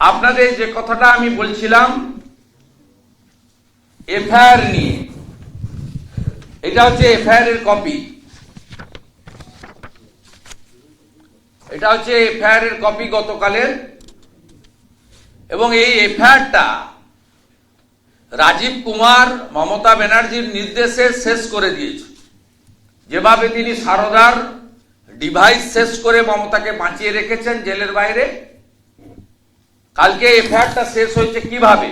আপনাদের যে কথাটা আমি বলছিলাম এফআইআর নিয়ে, এটা হচ্ছে এফআইআর এর কপি। এটা হচ্ছে এফআইআর এর কপি গতকালের, এবং এই এফআইআরটা রাজীব কুমার মমতা ব্যানার্জির নির্দেশে শেষ করে দিয়েছে। যেভাবে তিনি সারদার ডিভাইস শেষ করে মমতাকে বাঁচিয়ে রেখেছেন জেলের বাইরে, কালকে এফআইআরটা শেষ হয়েছে কিভাবে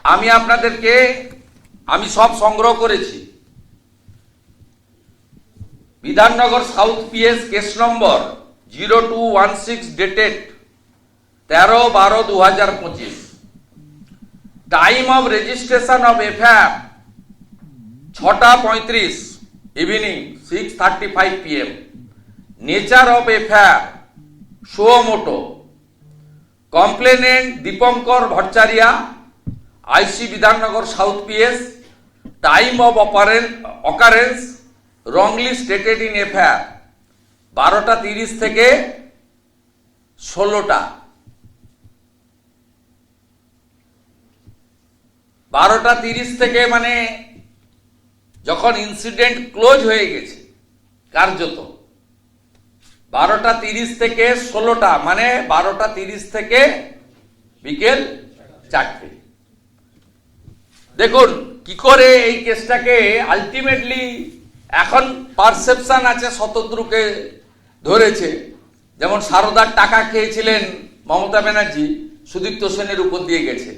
আমি আপনাদেরকে সব সংগ্রহ করেছি। Bidhannagar South PS case number 0216 dated 13/12/2025। Time of registration of FIR 6:35 evening 6:35 PM। Nature of FIR suo motu. Complainant Dipankar Bhattacharya, IC Bidhannagar South PS. Time of occurrence wrongly stated in FIR 12:30 থেকে 16টা। 12:30 থেকে মানে যখন ইনসিডেন্ট ক্লোজ হয়ে গেছে কার্যত, 12:30 থেকে 16টা মানে 12:30 থেকে বিকেল 4টে। দেখুন কি করে এই কেসটাকে আলটিমেটলি এখন পারসেপশন আছে শতদ্রুকে ধরেছে। যেমন সারদার টাকা খেয়েছিলেন মমতা ব্যানার্জি, সুদীপ্ত সেনের উপর দিয়ে গেছে।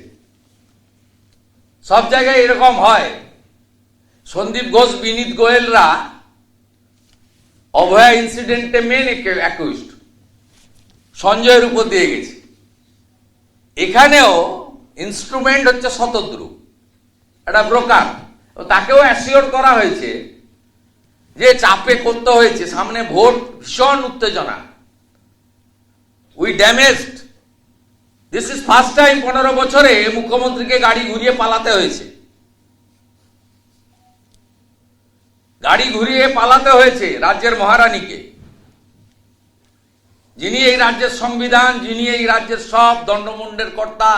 সব জায়গায় এরকম হয়। সন্দীপ ঘোষ, বিনীত গোয়েলরা অভয়া ইনসিডেন্টে মেন অ্যাকিউজড, সঞ্জয়ের উপর দিয়ে গেছে। এখানেও ইনস্ট্রুমেন্ট হচ্ছে শতদ্রু, একটা ব্রোকার। তাকেও অ্যাসিওর করা হয়েছে যে চাপে করতে হয়েছে, সামনে ভোট, ভীষণ উত্তেজনা। We damaged. This is first time 15 বছরে মুখ্যমন্ত্রীকে গাড়ি ঘুরিয়ে পালাতে হয়েছে। গাড়ি ঘুরিয়ে পালাতে হয়েছে রাজ্যের মহারানীকে, যিনি এই রাজ্যের সংবিধান, যিনি এই রাজ্যের সব দণ্ডমুণ্ডের কর্তা,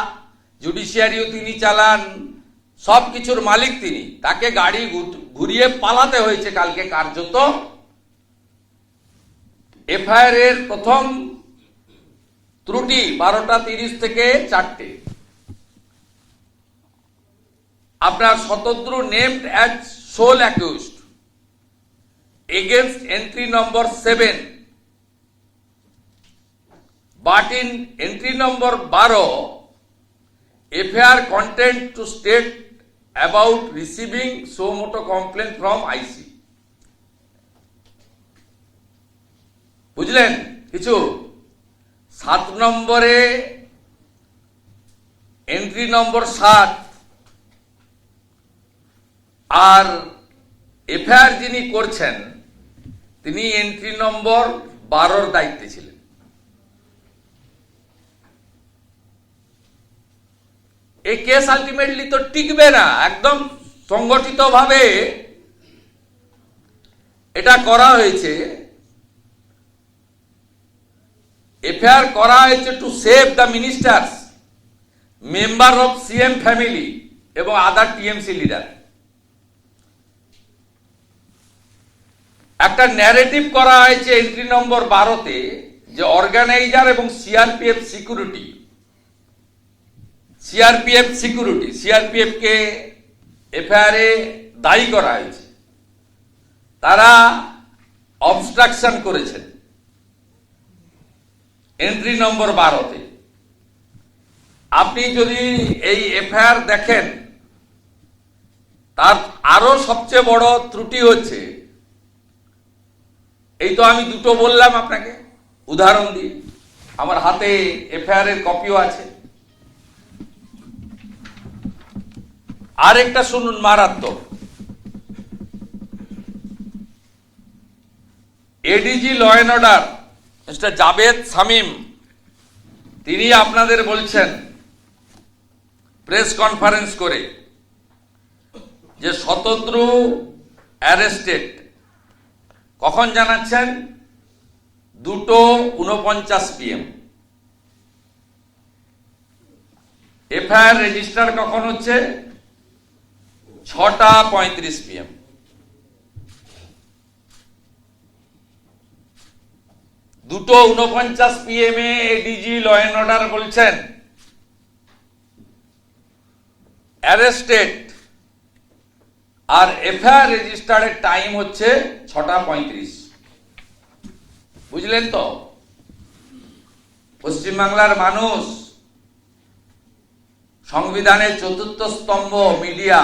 জুডিশিয়ারিও তিনি চালান, সবকিছুর মালিক তিনি। তাকে গাড়ি ঘুরিয়ে পালাতে হয়েছে কালকে কার্যত। এফআইআর এর প্রথম ত্রুটি 12:30 থেকে 4টে। আপনার Shatadru named as sole accused against entry number 7, but in entry number 12 FIR content to state about receiving so moto complaint from IC। বুঝলেন কিছু? 7 নম্বরে এন্ট্রি নম্বর 7 আর এফআইআর যিনি করছেন তিনি এন্ট্রি নম্বর 12 দায়িত্বে ছিলেন। এই কেস আলটিমেটলি তো টিকবে না। একদম সংগঠিতভাবে এটা করা হয়েছে। এফআইআর করা হয়েছে to save the ministers, member of CM family এবং আদার টিএমসি লিডার। একটা ন্যারেটিভ করা হয়েছে এন্ট্রি নম্বর 12তে যে অর্গানাইজার এবং সিআরপিএফ কে এফআইআর এ দায়ী করা হয়েছে। তারা অবস্ট্রাকশন করেছেন এন্ট্রি নম্বর 12তে। আপনি যদি এই এফআইআর দেখেন, তার আরো সবচেয়ে বড় ত্রুটি হচ্ছে, এই তো আমি দুটো বললাম আপনাকে উদাহরণ দিয়ে, আমার হাতে এফআইআর এর কপিও আছে। আরেকটা শুনুন, মারাত্মক। ADG law and order mister Javed Shamim, তিনি আপনাদের বলছেন প্রেস কনফারেন্স করে যে শতদ্রু অ্যারেস্টেড। কখন জানাচ্ছেন? 2:49 PM। এফআইআর রেজিস্টার কখন হচ্ছে? 6:35 PM। দুটো 49 PM ADG law and order বলছেন অ্যারেস্টেড, আর এফআইআর রেজিস্টার্ডের টাইম হচ্ছে 6:35। বুঝলেন তো? পশ্চিমবাংলার মানুষ, সংবিধানের চতুর্থ স্তম্ভ মিডিয়া,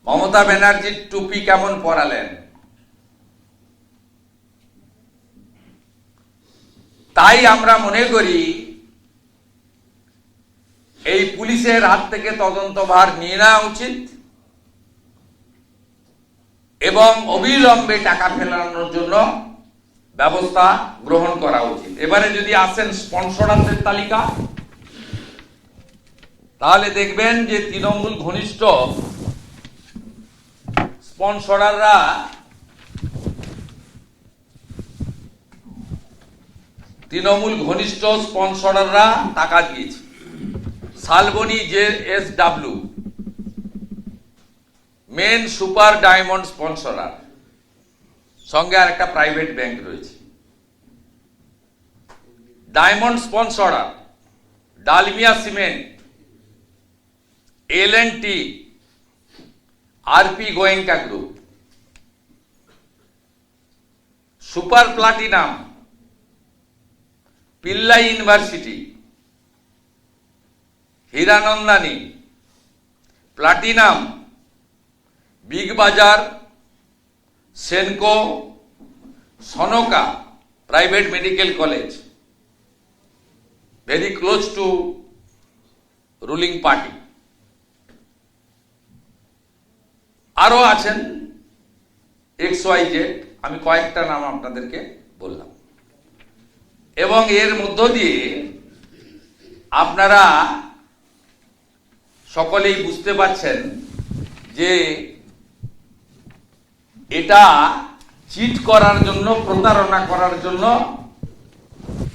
মমতা ব্যানার্জির টুপি কেমন পরালেন। তাই আমরা মনে করি এই পুলিশের হাত থেকে তদন্তভার নিয়ে নেওয়া উচিত এবং অবিলম্বে টাকা ফেরানোর জন্য ব্যবস্থা গ্রহণ করা উচিত। এবারে যদি আসেন স্পন্সরারদের তালিকা, তাহলে দেখবেন যে তৃণমূল ঘনিষ্ঠ স্পন্সরাররা টাকা দিয়েছে। Salboni JSW main super diamond sponsor, সঙ্গে আর একটা প্রাইভেট ব্যাংক রয়েছে। Diamond sponsor Dalmia cement, L&T, RP Goenka group. Super platinum Pillai university, Hiranandani. Platinum Big Bazaar, Senco, Sanaka private medical college, very close to ruling party. আরো আছেন XYZ, আমি কয়েকটা নাম আপনাদেরকে বললাম। এবং এর মধ্য দিয়ে আপনারা সকলেই বুঝতে পারছেন যে এটা চিট করার জন্য, প্রতারণা করার জন্য,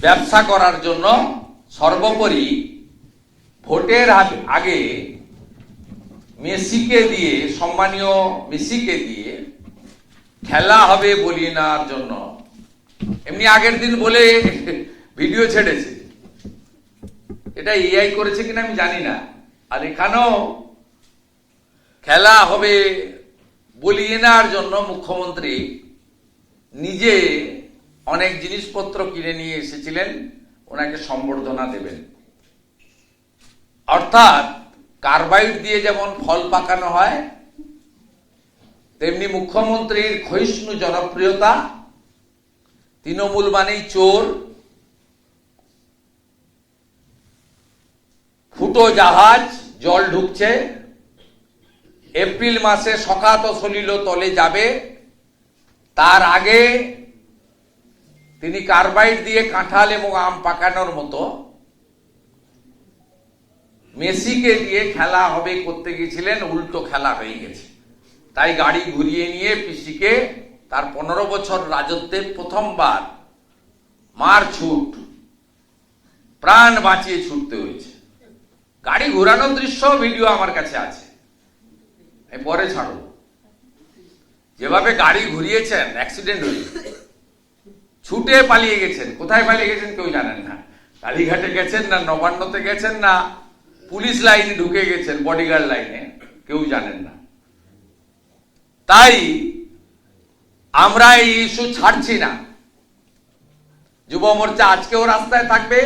ব্যবসা করার জন্য, সর্বোপরি ভোটের আগে মেসিকে দিয়ে, সম্মানীয় মেসিকে দিয়ে খেলা হবে বলিয়ে নেওয়ার জন্য, এমনি আগের দিন বলে ভিডিও ছেড়েছে। এটা AI করেছে কিনা আমি জানি না। আর এখানেও খেলা হবে বলিয়ে নেওয়ার জন্য মুখ্যমন্ত্রী নিজে অনেক জিনিসপত্র কিনে নিয়ে এসেছিলেন ওনাকে সম্বর্ধনা দেবেন। অর্থাৎ কার্বাইড দিয়ে যেমন ফল পাকানো হয়, তেমনি মুখ্যমন্ত্রীর ক্ষয়িষ্ণু জনপ্রিয়তা, তৃণমূল মানেই চোর, ফুটো জাহাজ, জল ঢুকছে, এপ্রিল মাসে সখাত সলিল তলে যাবে, তার আগে তিনি কার্বাইড দিয়ে কাঁঠাল এবং আম পাকানোর মতো মেসিকে দিয়ে খেলা হবে করতে গেছিলেন, উল্টো খেলা হয়ে গেছে। তাই গাড়ি ঘুরিয়ে নিয়ে পিসিকে তার 15 বছর রাজত্বে প্রথমবার মার ছুট, প্রাণ বাঁচিয়ে ছুটতে হয়েছে। গাড়ি ঘোরানোর দৃশ্য ভিডিও আমার কাছে আছে, পরে ছাড়ো। যেভাবে গাড়ি ঘুরিয়েছেন, অ্যাক্সিডেন্ট হয়ে ছুটে পালিয়ে গেছেন। কোথায় পালিয়ে গেছেন কেউ জানেন না। কালীঘাটে গেছেন না নবান্নতে গেছেন না পুলিশ লাইনে ঢুকে গেছেন, বডিগার্ড লাইনে, কেউ জানেন না। তাই আমরা এই ইস্যু ছাড়ছি না। যুব মোর্চা আজকেও রাস্তায় থাকবে,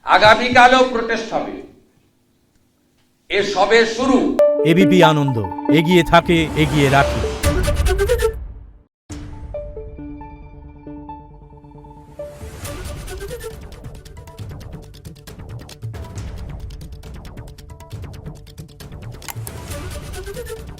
আগামীকালও প্রোটেস্ট হবে। এ সবে শুরু। এবিপি আনন্দ, এগিয়ে থাকে, এগিয়ে রাখে। Thank you.